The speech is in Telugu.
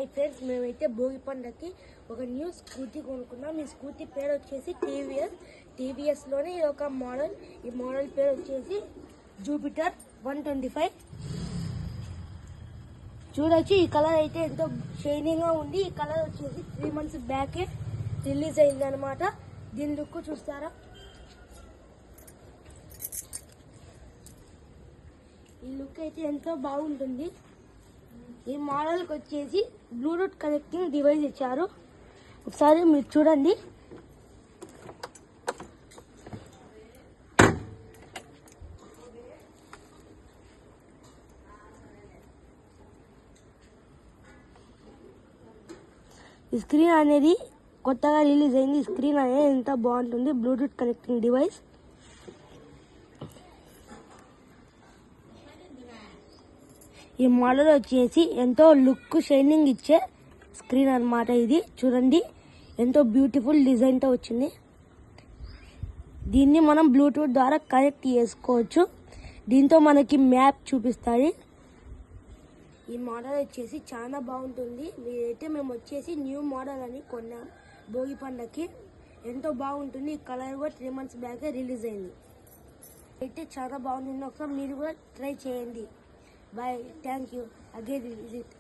హాయ్ ఫ్రెండ్స్, మేమైతే భోగి పండుగకి ఒక న్యూ స్కూటీ కొనుక్కున్నాం. ఈ స్కూటీ పేరు వచ్చేసి టీవీఎస్లోనే ఒక మోడల్. ఈ మోడల్ పేరు వచ్చేసి జూపిటర్ 125. చూడొచ్చు, ఈ కలర్ అయితే ఎంతో షైనింగ్గా ఉంది. ఈ కలర్ వచ్చేసి 3 months బ్యాకే రిలీజ్ అయింది అనమాట. దీని లుక్ చూస్తారా? ఈ లుక్ అయితే ఎంతో బాగుంటుంది. ఈ మోడల్కి వచ్చేసి బ్లూటూత్ కనెక్టింగ్ డివైస్ ఇచ్చారు. ఒకసారి మీరు చూడండి. ఈ స్క్రీన్ అనేది కొత్తగా రిలీజ్ అయింది. ఈ స్క్రీన్ అనేది ఎంత బాగుంటుంది. Bluetooth connecting device. ఈ మోడల్ వచ్చేసి ఎంతో లుక్ షైనింగ్ ఇచ్చే స్క్రీన్ అన్నమాట. ఇది చూడండి, ఎంతో బ్యూటిఫుల్ డిజైన్తో వచ్చింది. దీన్ని మనం బ్లూటూత్ ద్వారా కనెక్ట్ చేసుకోవచ్చు. దీంతో మనకి మ్యాప్ చూపిస్తుంది. ఈ మోడల్ వచ్చేసి చాలా బాగుంటుంది. మేము వచ్చేసి న్యూ మోడల్ అని కొన్నాం భోగి పండగకి. ఎంతో బాగుంటుంది. ఈ కలర్ కూడా 3 months బ్యాకే రిలీజ్ అయింది. అయితే చాలా బాగుంటుంది. ఒకసారి మీరు కూడా ట్రై చేయండి. Bye. Thank you. Again, visit.